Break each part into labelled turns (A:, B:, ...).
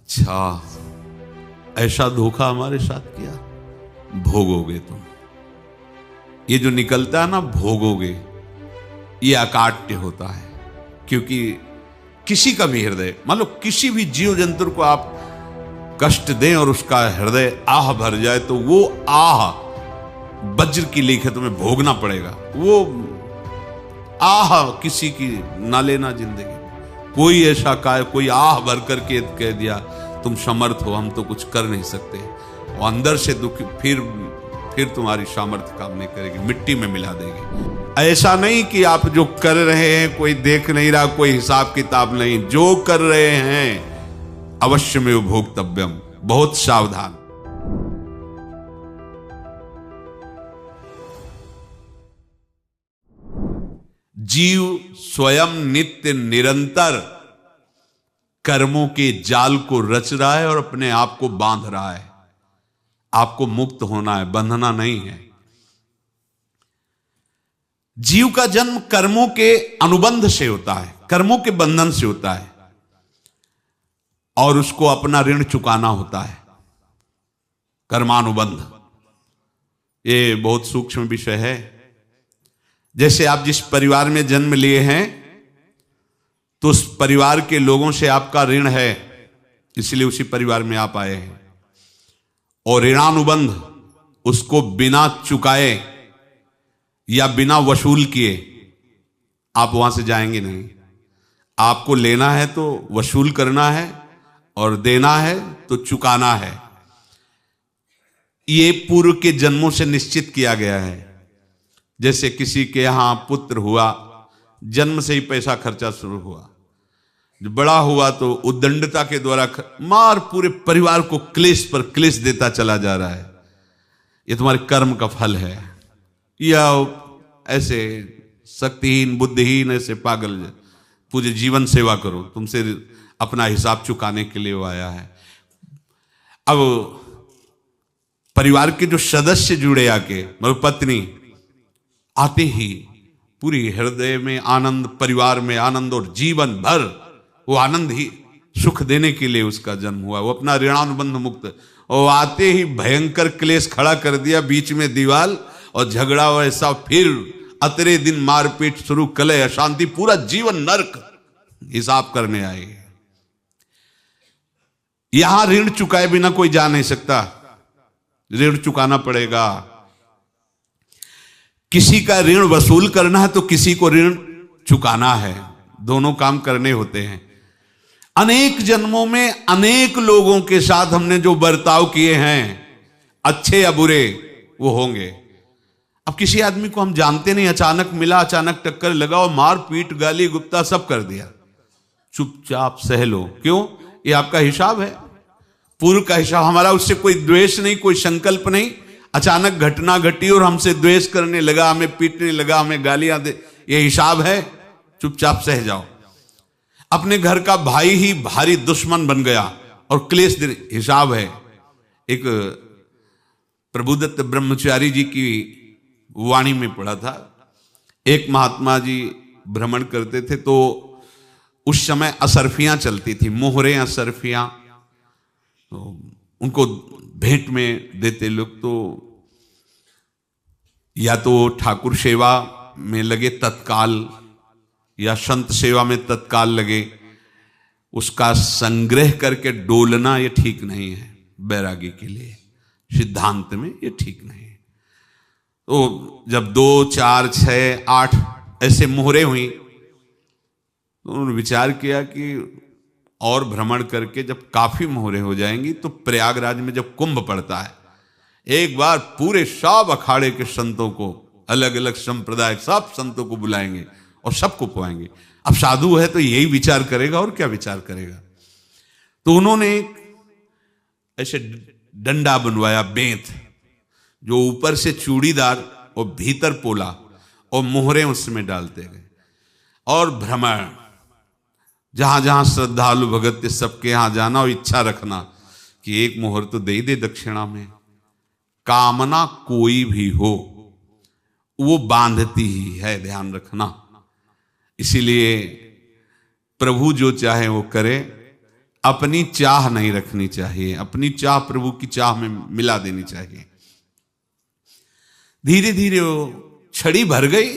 A: अच्छा, ऐसा धोखा हमारे साथ किया, भोगोगे तुम। ये जो निकलता है ना भोगोगे, ये अकाट्य होता है। क्योंकि किसी का भी हृदय, मान लो किसी भी जीव जंतु को आप कष्ट दें और उसका हृदय आह भर जाए, तो वो आह वज्र की लेख है, तुम्हें भोगना पड़ेगा। वो आह किसी की ना लेना जिंदगी। कोई ऐसा कोई आह भर करके कह दिया तुम समर्थ हो, हम तो कुछ कर नहीं सकते, और अंदर से दुख, फिर तुम्हारी सामर्थ्य काम नहीं करेगी, मिट्टी में मिला देगी। ऐसा नहीं कि आप जो कर रहे हैं कोई देख नहीं रहा, कोई हिसाब किताब नहीं, जो कर रहे हैं अवश्य में भोक्तव्यम, बहुत सावधान। जीव स्वयं नित्य निरंतर कर्मों के जाल को रच रहा है और अपने आप को बांध रहा है। आपको मुक्त होना है, बंधना नहीं है। जीव का जन्म कर्मों के अनुबंध से होता है, कर्मों के बंधन से होता है, और उसको अपना ऋण चुकाना होता है। कर्मानुबंध ये बहुत सूक्ष्म विषय है। जैसे आप जिस परिवार में जन्म लिए हैं, तो उस परिवार के लोगों से आपका ऋण है, इसलिए उसी परिवार में आप आए हैं। और ऋणानुबंध, उसको बिना चुकाए या बिना वसूल किए आप वहां से जाएंगे नहीं। आपको लेना है तो वसूल करना है, और देना है तो चुकाना है। ये पूर्व के जन्मों से निश्चित किया गया है। जैसे किसी के यहां पुत्र हुआ, जन्म से ही पैसा खर्चा शुरू हुआ, बड़ा हुआ तो उद्दंडता के द्वारा मार पूरे परिवार को क्लेश पर क्लेश देता चला जा रहा है। ये तुम्हारे कर्म का फल है। या ऐसे शक्तिहीन बुद्धिहीन ऐसे पागल पूरे जीवन सेवा करो, तुमसे अपना हिसाब चुकाने के लिए वो आया है। अब परिवार के जो सदस्य जुड़े आके, मतलब पत्नी आते ही पूरी हृदय में आनंद, परिवार में आनंद, और जीवन भर वो आनंद ही सुख देने के लिए उसका जन्म हुआ। वो अपना ऋणानुबंध मुक्त, और आते ही भयंकर क्लेश खड़ा कर दिया, बीच में दीवाल और झगड़ा वैसा, फिर अतरे दिन मारपीट शुरू, कलह अशांति, पूरा जीवन नरक हिसाब करने आए। यहां ऋण चुकाए बिना कोई जा नहीं सकता, ऋण चुकाना पड़ेगा। किसी का ऋण वसूल करना है तो किसी को ऋण चुकाना है, दोनों काम करने होते हैं। अनेक जन्मों में अनेक लोगों के साथ हमने जो बर्ताव किए हैं, अच्छे या बुरे, वो होंगे। अब किसी आदमी को हम जानते नहीं, अचानक मिला, अचानक टक्कर लगा और मार पीट गाली गुप्ता सब कर दिया, चुपचाप सह लो। क्यों? ये आपका हिसाब है, पूर्व का हिसाब। हमारा उससे कोई द्वेष नहीं, कोई संकल्प नहीं। अचानक घटना घटी और हमसे द्वेष करने लगा, हमें पीटने लगा, हमें गालियां दे, ये हिसाब है, चुपचाप सह जाओ। अपने घर का भाई ही भारी दुश्मन बन गया और क्लेश दे, हिसाब है। एक प्रभुदत्त ब्रह्मचारी जी की वाणी में पढ़ा था, एक महात्मा जी भ्रमण करते थे, तो उस समय असरफियां चलती थी, मोहरे असरफियां, तो उनको भेंट में देते लोग। तो या तो ठाकुर सेवा में लगे तत्काल, या संत सेवा में तत्काल लगे, उसका संग्रह करके डोलना ये ठीक नहीं है। बैरागी के लिए सिद्धांत में ये ठीक नहीं है। तो जब 2, 4, 6, 8 ऐसे मोहरे हुई, तो उन्होंने विचार किया कि और भ्रमण करके जब काफी मोहरे हो जाएंगी तो प्रयागराज में जब कुंभ पड़ता है, एक बार पूरे सब अखाड़े के संतों को, अलग अलग संप्रदाय सब संतों को बुलाएंगे और सबको पुआएंगे। अब साधु है तो यही विचार करेगा, और क्या विचार करेगा। तो उन्होंने ऐसे डंडा बनवाया, बेंत, जो ऊपर से चूड़ीदार और भीतर पोला, और मोहरे उसमें डालते गए। और भ्रमण, जहां जहां श्रद्धालु भगत थे सबके यहां जाना, और इच्छा रखना कि एक मोहर तो दे ही दे दक्षिणा में। कामना कोई भी हो वो बांधती ही है, ध्यान रखना। इसीलिए प्रभु जो चाहे वो करे, अपनी चाह नहीं रखनी चाहिए, अपनी चाह प्रभु की चाह में मिला देनी चाहिए। धीरे धीरे वो छड़ी भर गई।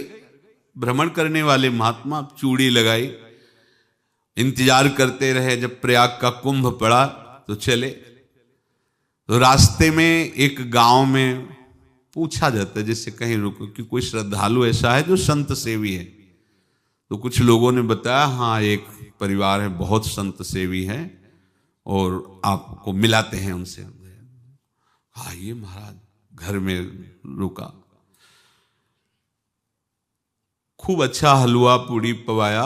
A: भ्रमण करने वाले महात्मा चूड़ी लगाई, इंतजार करते रहे। जब प्रयाग का कुंभ पड़ा तो चले। तो रास्ते में एक गांव में पूछा जाता है, जैसे कहीं रुको कि कोई श्रद्धालु ऐसा है जो संत सेवी है। तो कुछ लोगों ने बताया, हाँ एक परिवार है बहुत संत सेवी है और आपको मिलाते हैं उनसे। आइए महाराज, घर में रुका, खूब अच्छा हलवा पूड़ी पवाया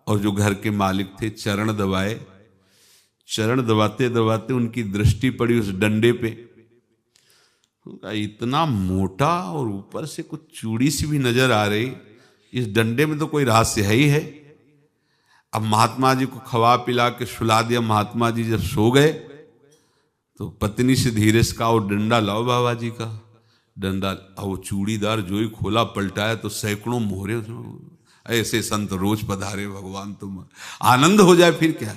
A: और जो घर के मालिक थे चरण दबाए। चरण दबाते दबाते उनकी दृष्टि पड़ी उस डंडे पे। इतना मोटा और ऊपर से कुछ चूड़ी सी भी नजर आ रही, इस डंडे में तो कोई रहस्य है ही है। अब महात्मा जी को खवा पिला के सुला दिया। महात्मा जी जब सो गए तो पत्नी से धीरे से कहा, वो डंडा लाओ बाबा जी का डंडा। वो चूड़ीदार जो ही खोला पलटाया तो सैकड़ों मोहरे। ऐसे संत रोज पधारे भगवान, तुम आनंद हो जाए फिर क्या।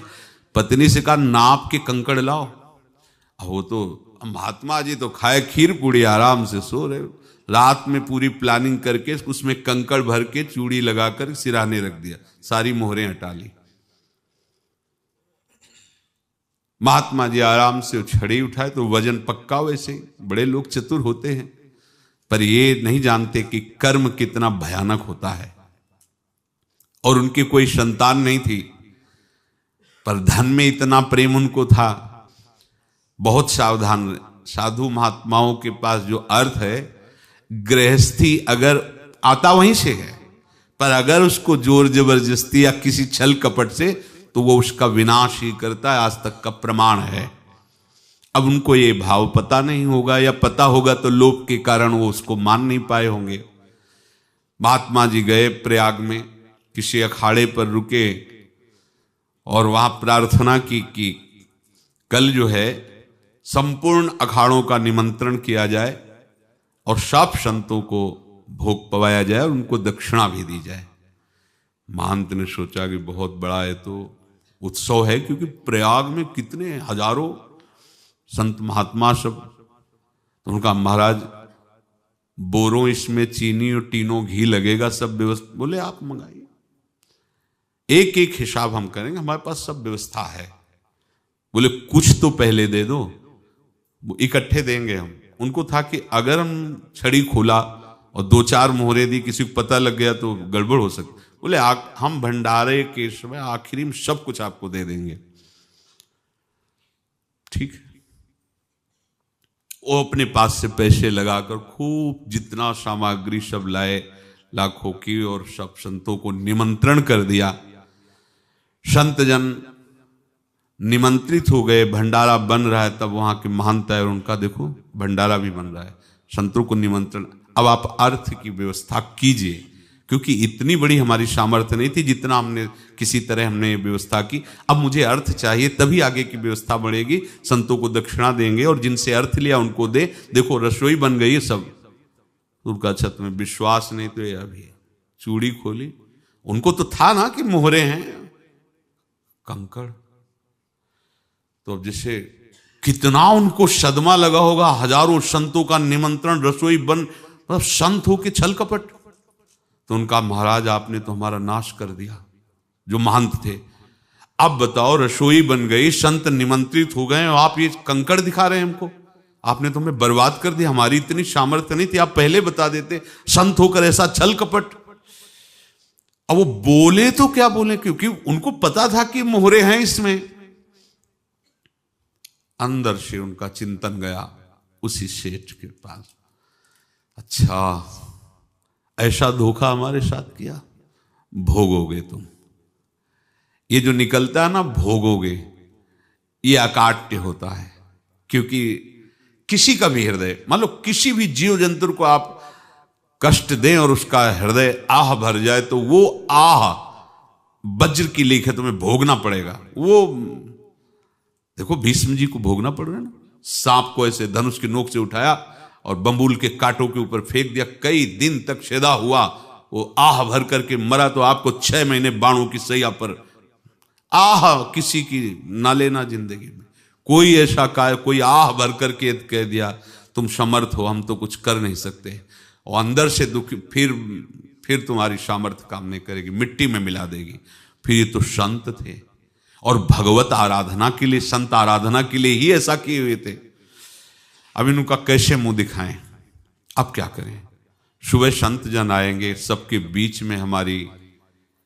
A: पत्नी से कहा, नाप के कंकड़ लाओ। वो तो महात्मा जी तो खाए खीर पूड़ी, आराम से सो रहे। रात में पूरी प्लानिंग करके उसमें कंकड़ भर के चूड़ी लगाकर सिराने रख दिया, सारी मोहरें हटा ली। महात्मा जी आराम से छड़ी उठाए तो वजन पक्का। वैसे बड़े लोग चतुर होते हैं, पर ये नहीं जानते कि कर्म कितना भयानक होता है। और उनकी कोई संतान नहीं थी, पर धन में इतना प्रेम उनको था। बहुत सावधान। साधु महात्माओं के पास जो अर्थ है, गृहस्थी अगर आता वहीं से है, पर अगर उसको जोर जबरदस्ती या किसी छल कपट से, तो वो उसका विनाश ही करता है। आज तक का प्रमाण है। अब उनको ये भाव पता नहीं होगा, या पता होगा तो लोभ के कारण वो उसको मान नहीं पाए होंगे। महात्मा जी गए प्रयाग में, किसी अखाड़े पर रुके और वहां प्रार्थना की कि कल जो है संपूर्ण अखाड़ों का निमंत्रण किया जाए और सब संतों को भोग पवाया जाए और उनको दक्षिणा भी दी जाए। महंत ने सोचा कि बहुत बड़ा है तो उत्सव है, क्योंकि प्रयाग में कितने हजारों संत महात्मा सब। तो उनका महाराज बोरों इसमें चीनी और टीनों घी लगेगा, सब व्यवस्था। बोले आप मंगाइए, एक एक हिसाब हम करेंगे, हमारे पास सब व्यवस्था है। बोले कुछ तो पहले दे दो, इकट्ठे देंगे हम। उनको था कि अगर हम छड़ी खोला और दो चार मोहरे दी, किसी को पता लग गया तो गड़बड़ हो सकती। बोले हम भंडारे के समय आखिरी में सब कुछ आपको दे देंगे। ठीक है। वो अपने पास से पैसे लगाकर खूब जितना सामग्री सब लाए, लाखों की, और सब संतों को निमंत्रण कर दिया। संत जन निमंत्रित हो गए, भंडारा बन रहा है। तब वहां के महंत है और उनका देखो भंडारा भी बन रहा है, संतों को निमंत्रण। अब आप अर्थ की व्यवस्था कीजिए, क्योंकि इतनी बड़ी हमारी सामर्थ्य नहीं थी जितना हमने किसी तरह हमने व्यवस्था की। अब मुझे अर्थ चाहिए, तभी आगे की व्यवस्था बढ़ेगी। संतों को दक्षिणा देंगे और जिनसे अर्थ लिया उनको दे। देखो रसोई बन गई है सब। उनका छत में विश्वास नहीं तो ये अभी चूड़ी खोली। उनको तो था ना कि मोहरे हैं, कंकड़। तो अब जैसे कितना उनको सदमा लगा होगा, हजारों संतों का निमंत्रण, रसोई बन, मतलब संत हो के छल कपट। तो उनका महाराज आपने तो हमारा नाश कर दिया, जो महंत थे। अब बताओ रसोई बन गई, संत निमंत्रित हो गए, आप ये कंकड़ दिखा रहे हैं हमको। आपने तो हमें बर्बाद कर दिया, हमारी इतनी सामर्थ्य नहीं थी, आप पहले बता देते। संत होकर ऐसा छल कपट। अब वो बोले तो क्या बोले, क्योंकि उनको पता था कि मोहरे हैं इसमें। अंदर से उनका चिंतन गया उसी सेठ के पास, अच्छा ऐसा धोखा हमारे साथ किया, भोगोगे तुम। ये जो निकलता है ना भोगोगे, ये अकाट्य होता है। क्योंकि किसी का भी हृदय, मान लो किसी भी जीव जंतु को आप कष्ट दें और उसका हृदय आह भर जाए, तो वो आह वज्र की लेख है, तुम्हें भोगना पड़ेगा। वो देखो भीष्म जी को भोगना पड़ रहा है ना। सांप को ऐसे धनुष की नोक से उठाया और बंबूल के कांटों के ऊपर फेंक दिया, कई दिन तक छेदा हुआ, वो आह भर करके मरा। तो आपको 6 महीने बाणों की सैया पर आह किसी की ना लेना जिंदगी में। कोई ऐसा कोई आह भर करके कह दिया तुम समर्थ हो, हम तो कुछ कर नहीं सकते, और अंदर से दुखी, फिर तुम्हारी सामर्थ्य काम नहीं करेगी, मिट्टी में मिला देगी। फिर ये तो संत थे और भगवत आराधना के लिए, संत आराधना के लिए ही ऐसा किए हुए थे। अब इनका कैसे मुंह दिखाएं, अब क्या करें। सुबह संत जन आएंगे, सबके बीच में हमारी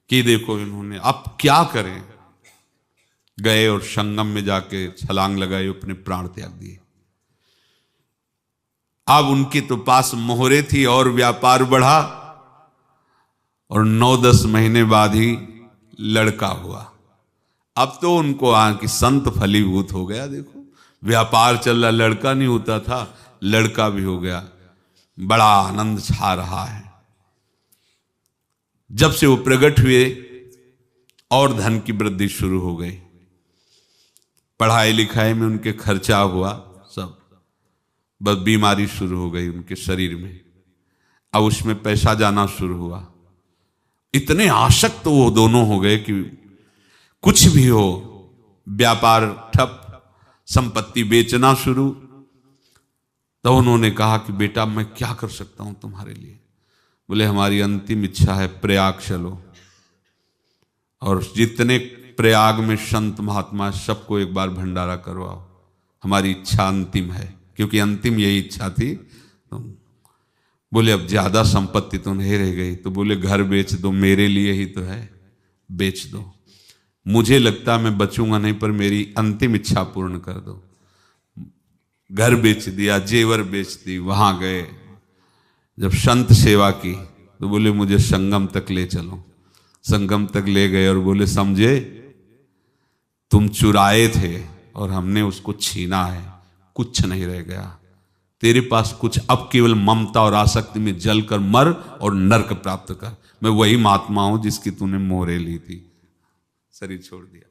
A: कि देखो इन्होंने, अब क्या करें। गए और संगम में जाके छलांग लगाई, अपने प्राण त्याग दिए। अब उनके तो पास मोहरे थी और व्यापार बढ़ा, और 9-10 महीने बाद ही लड़का हुआ। अब तो उनको कि संत फलीभूत हो गया। देखो व्यापार चल रहा, लड़का नहीं होता था, लड़का भी हो गया, बड़ा आनंद छा रहा है। जब से वो प्रकट हुए और धन की वृद्धि शुरू हो गई, पढ़ाई लिखाई में उनके खर्चा हुआ सब, बस बीमारी शुरू हो गई उनके शरीर में। अब उसमें पैसा जाना शुरू हुआ। इतने आसक्त तो वो दोनों हो गए कि कुछ भी हो, व्यापार ठप, संपत्ति बेचना शुरू। तो उन्होंने कहा कि बेटा मैं क्या कर सकता हूं तुम्हारे लिए। बोले हमारी अंतिम इच्छा है प्रयाग चलो, और जितने प्रयाग में संत महात्मा सबको एक बार भंडारा करवाओ, हमारी इच्छा अंतिम है, क्योंकि अंतिम यही इच्छा थी। बोले अब ज्यादा संपत्ति तो नहीं रह गई, तो बोले घर बेच दो, मेरे लिए ही तो है, बेच दो। मुझे लगता मैं बचूंगा नहीं, पर मेरी अंतिम इच्छा पूर्ण कर दो। घर बेच दिया, जेवर बेच दी। वहां गए, जब संत सेवा की तो बोले मुझे संगम तक ले चलो। संगम तक ले गए और बोले समझे तुम चुराए थे और हमने उसको छीना है, कुछ नहीं रह गया तेरे पास कुछ, अब केवल ममता और आसक्ति में जलकर मर और नरक प्राप्त कर। मैं वही महात्मा हूं जिसकी तूने मोहरे ली थी, शरीर छोड़ दिया।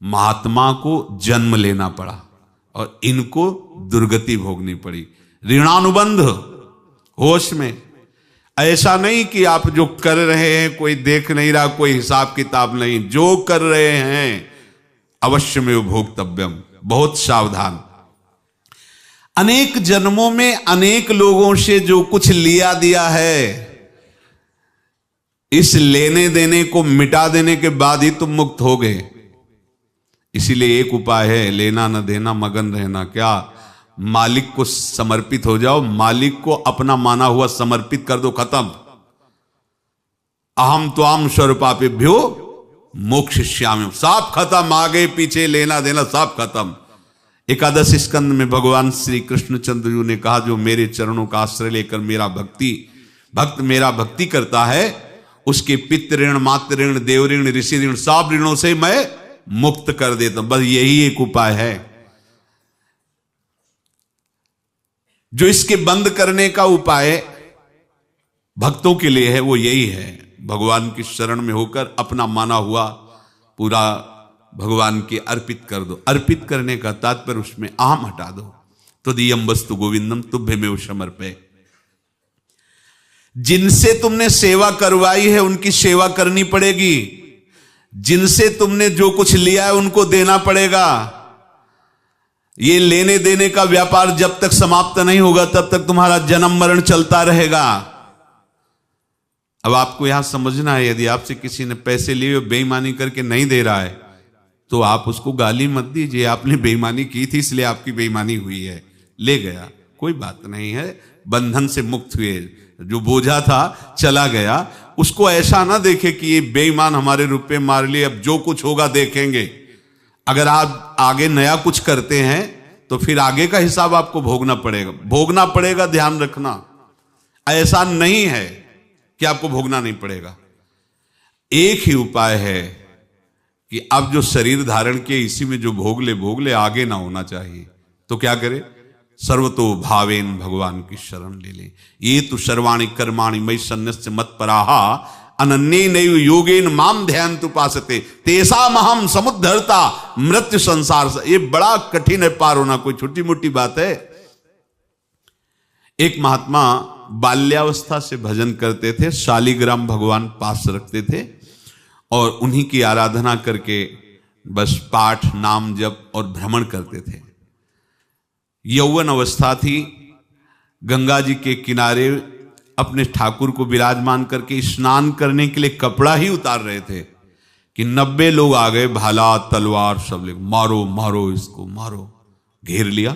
A: महात्मा को जन्म लेना पड़ा और इनको दुर्गति भोगनी पड़ी। ऋणानुबंध, होश में। ऐसा नहीं कि आप जो कर रहे हैं कोई देख नहीं रहा, कोई हिसाब किताब नहीं, जो कर रहे हैं अवश्य में भोक्तव्यम। बहुत सावधान। अनेक जन्मों में अनेक लोगों से जो कुछ लिया दिया है, इस लेने देने को मिटा देने के बाद ही तुम मुक्त हो गए। इसीलिए एक उपाय है, लेना न देना मगन रहना। क्या? मालिक को समर्पित हो जाओ, मालिक को अपना माना हुआ समर्पित कर दो, खत्म। अहम त्वाम स्वरूपापेभ्यो मोक्षयिष्यामि, सब खत्म। आगे पीछे लेना देना सब खत्म। एकादश स्कंद में भगवान श्री कृष्णचंद्र जी ने कहा जो मेरे चरणों का आश्रय लेकर भक्त मेरा भक्ति करता है, उसके पितृ ऋण, मातृ ऋण, देव ऋण, ऋषि ऋण, सब ऋणों से मैं मुक्त कर देता हूं। बस यही एक उपाय है जो इसके बंद करने का उपाय भक्तों के लिए है, वो यही है। भगवान की शरण में होकर अपना माना हुआ पूरा भगवान के अर्पित कर दो। अर्पित करने का तात्पर्य उसमें अहम हटा दो। तो दियम वस्तु गोविंदम तुभ्यमेव समर्पये। जिनसे तुमने सेवा करवाई है उनकी सेवा करनी पड़ेगी। जिनसे तुमने जो कुछ लिया है उनको देना पड़ेगा। ये लेने देने का व्यापार जब तक समाप्त नहीं होगा तब तक तुम्हारा जन्म मरण चलता रहेगा। अब आपको यहां समझना है, यदि आपसे किसी ने पैसे लिए बेईमानी करके नहीं दे रहा है तो आप उसको गाली मत दीजिए। आपने बेईमानी की थी इसलिए आपकी बेईमानी हुई है, ले गया, कोई बात नहीं है, बंधन से मुक्त हुए। जो बोझा था चला गया। उसको ऐसा ना देखे कि ये बेईमान हमारे रुपए मार लिए, अब जो कुछ होगा देखेंगे। अगर आप आगे नया कुछ करते हैं तो फिर आगे का हिसाब आपको भोगना पड़ेगा, ध्यान रखना। ऐसा नहीं है कि आपको भोगना नहीं पड़ेगा। एक ही उपाय है कि अब जो शरीर धारण किए इसी में जो भोग ले, आगे ना होना चाहिए। तो क्या करे? सर्वतो भावेन भगवान की शरण ले ले। ये तो सर्वाणि कर्माणि मयि सन्न्यस्य मत्पराः अनन्येनैव योगेन माम ध्यायन्तु उपासते तेषामहं समुद्धर्ता मृत्यु संसार से। ये बड़ा कठिन है पार होना, कोई छोटी मोटी बात है। एक महात्मा बाल्यावस्था से भजन करते थे, शालिग्राम भगवान पास रखते थे और उन्हीं की आराधना करके बस पाठ नाम जप और भ्रमण करते थे। यौवन अवस्था थी, गंगा जी के किनारे अपने ठाकुर को विराजमान करके स्नान करने के लिए कपड़ा ही उतार रहे थे कि 90 लोग आ गए, भाला तलवार सब ले, मारो मारो इसको मारो, घेर लिया।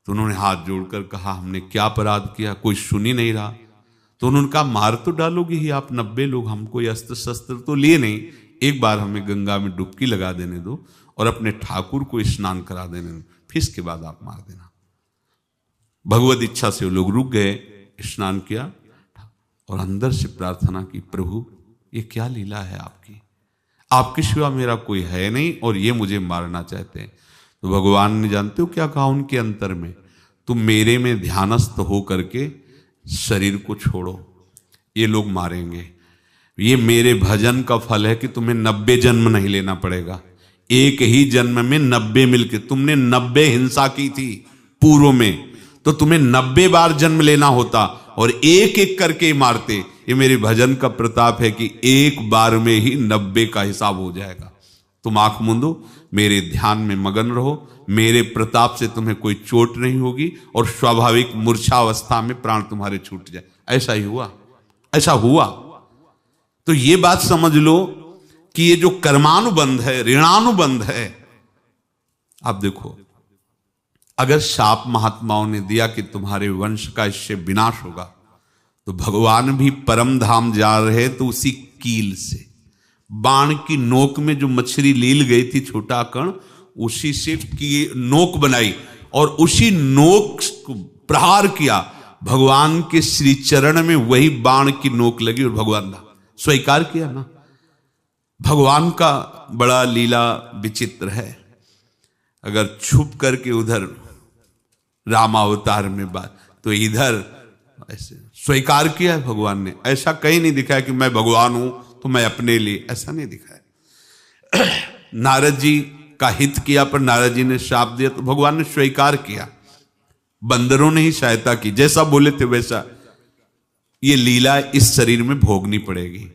A: तो उन्होंने हाथ जोड़कर कहा हमने क्या अपराध किया, कोई सुन ही नहीं रहा। तो उन्होंने कहा मार तो डालोगे ही आप 90 लोग, हम कोई अस्त्र शस्त्र तो लिए नहीं, एक बार हमें गंगा में डुबकी लगा देने दो और अपने ठाकुर को स्नान करा देने दो, फिर इसके बाद आप मार देना। भगवत इच्छा से वो लोग रुक गए, स्नान किया और अंदर से प्रार्थना की, प्रभु ये क्या लीला है आपकी, आपके सिवा मेरा कोई है नहीं और ये मुझे मारना चाहते हैं। तो भगवान ने जानते हो क्या कहा उनके अंतर में, तुम मेरे में ध्यानस्थ हो करके शरीर को छोड़ो, ये लोग मारेंगे, ये मेरे भजन का फल है कि तुम्हें 90 जन्म नहीं लेना पड़ेगा, एक ही जन्म में 90 मिलके, तुमने 90 हिंसा की थी पूर्व में, तो तुम्हें 90 बार जन्म लेना होता और एक एक करके मारते। ये मेरे भजन का प्रताप है कि एक बार में ही 90 का हिसाब हो जाएगा। तुम आंख मूंदो, मेरे ध्यान में मगन रहो, मेरे प्रताप से तुम्हें कोई चोट नहीं होगी और स्वाभाविक मूर्छा अवस्था में प्राण तुम्हारे छूट जाए। ऐसा ही हुआ, ऐसा हुआ। तो ये बात समझ लो कि ये जो कर्मानुबंध है, ऋणानुबंध है। आप देखो, अगर शाप महात्माओं ने दिया कि तुम्हारे वंश का इससे विनाश होगा, तो भगवान भी परम धाम जा रहे तो उसी कील से, बाण की नोक में जो मछली लील गई थी छोटा कण, उसी से की नोक बनाई और उसी नोक को प्रहार किया, भगवान के श्री चरण में वही बाण की नोक लगी और भगवान ने स्वीकार किया ना। भगवान का बड़ा लीला विचित्र है। अगर छुप करके उधर रामावतार में बात, तो इधर ऐसे स्वीकार किया है भगवान ने। ऐसा कहीं नहीं दिखाया कि मैं भगवान हूं तो मैं अपने लिए, ऐसा नहीं दिखाया। नारद जी का हित किया पर नारद जी ने शाप दिया तो भगवान ने स्वीकार किया। बंदरों ने ही सहायता की, जैसा बोले थे वैसा। ये लीला इस शरीर में भोगनी पड़ेगी।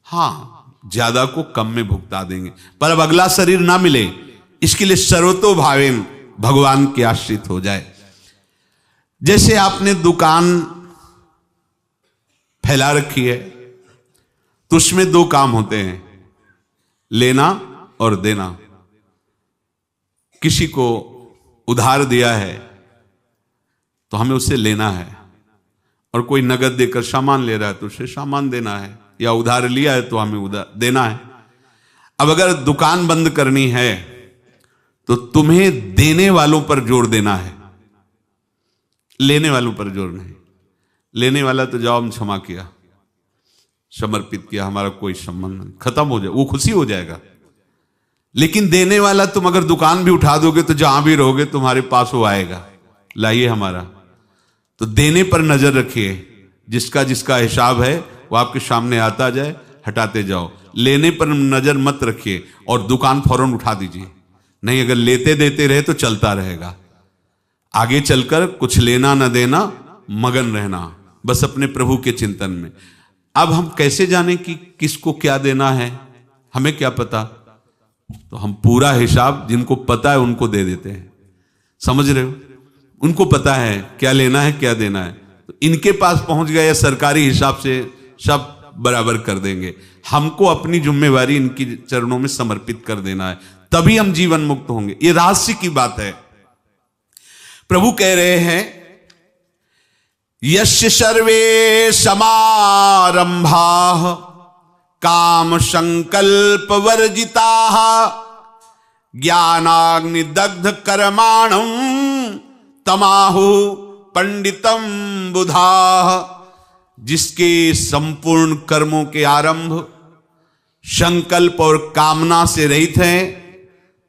A: हाँ, ज्यादा को कम में भुगता देंगे, पर अब अगला शरीर ना मिले, इसके लिए सर्वतो भावेन भगवान के आश्रित हो जाए। जैसे आपने दुकान फैला रखी है तो उसमें दो काम होते हैं, लेना और देना। किसी को उधार दिया है तो हमें उसे लेना है, और कोई नगद देकर सामान ले रहा है तो उसे सामान देना है, या उधार लिया है तो हमें उधार देना है। अब अगर दुकान बंद करनी है तो तुम्हें देने वालों पर जोर देना है, लेने वालों पर जोर नहीं। लेने वाला तो जाओ हम क्षमा किया, समर्पित किया, हमारा कोई संबंध नहीं, खत्म हो जाए, वो खुशी हो जाएगा। लेकिन देने वाला तुम अगर दुकान भी उठा दोगे तो जहां भी रहोगे तुम्हारे पास वो आएगा, लाइए हमारा। तो देने पर नजर रखिए, जिसका जिसका हिसाब है वो आपके सामने आता जाए, हटाते जाओ। लेने पर नजर मत रखिए और दुकान फौरन उठा दीजिए, नहीं अगर लेते देते रहे तो चलता रहेगा। आगे चलकर कुछ लेना न देना, मगन रहना बस अपने प्रभु के चिंतन में। अब हम कैसे जाने कि किसको क्या देना है, हमें क्या पता? तो हम पूरा हिसाब जिनको पता है उनको दे देते हैं, समझ रहे हो? उनको पता है क्या लेना है क्या देना है, तो इनके पास पहुंच गए, सरकारी हिसाब से सब बराबर कर देंगे। हमको अपनी जिम्मेवारी इनकी चरणों में समर्पित कर देना है, तभी हम जीवन मुक्त होंगे। ये रहस्य की बात है। प्रभु कह रहे हैं, यस्य सर्वे समारंभाः काम संकल्प वर्जिताः ज्ञानाग्नि दग्ध कर्माणं तमाहु पंडितम बुधाः। जिसके संपूर्ण कर्मों के आरंभ संकल्प और कामना से रहित हैं,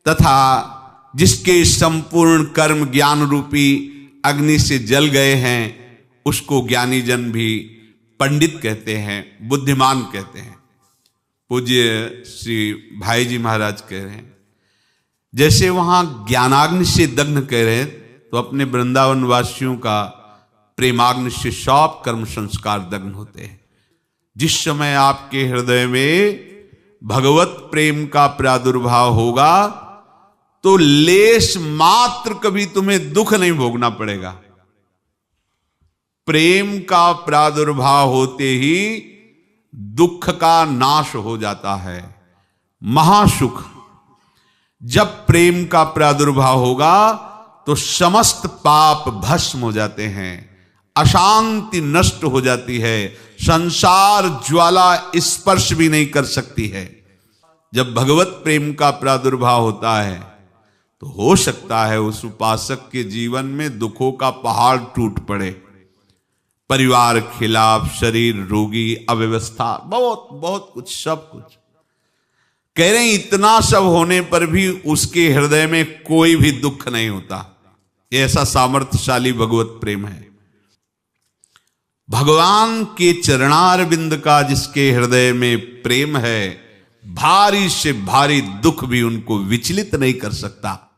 A: तथा जिसके संपूर्ण कर्म ज्ञान रूपी अग्नि से जल गए हैं, उसको ज्ञानी जन भी पंडित कहते हैं, बुद्धिमान कहते हैं। पूज्य श्री भाई जी महाराज कह रहे हैं, जैसे वहां ज्ञानाग्नि से दग्ध कह रहे हैं, तो अपने वृंदावन वासियों का प्रेमाग्नि से सब कर्म संस्कार दग्ध होते हैं। जिस समय आपके हृदय में भगवत प्रेम का प्रादुर्भाव होगा तो लेश मात्र कभी तुम्हें दुख नहीं भोगना पड़ेगा। प्रेम का प्रादुर्भाव होते ही दुख का नाश हो जाता है, महासुख। जब प्रेम का प्रादुर्भाव होगा तो समस्त पाप भस्म हो जाते हैं, अशांति नष्ट हो जाती है, संसार ज्वाला स्पर्श भी नहीं कर सकती है। जब भगवत प्रेम का प्रादुर्भाव होता है तो हो सकता है उस उपासक के जीवन में दुखों का पहाड़ टूट पड़े, परिवार खिलाफ, शरीर रोगी, अव्यवस्था, बहुत बहुत कुछ, सब कुछ। कह रहे हैं इतना सब होने पर भी उसके हृदय में कोई भी दुख नहीं होता। ऐसा सामर्थ्यशाली भगवत प्रेम है। भगवान के चरणारविंद का जिसके हृदय में प्रेम है, भारी से भारी दुख भी उनको विचलित नहीं कर सकता।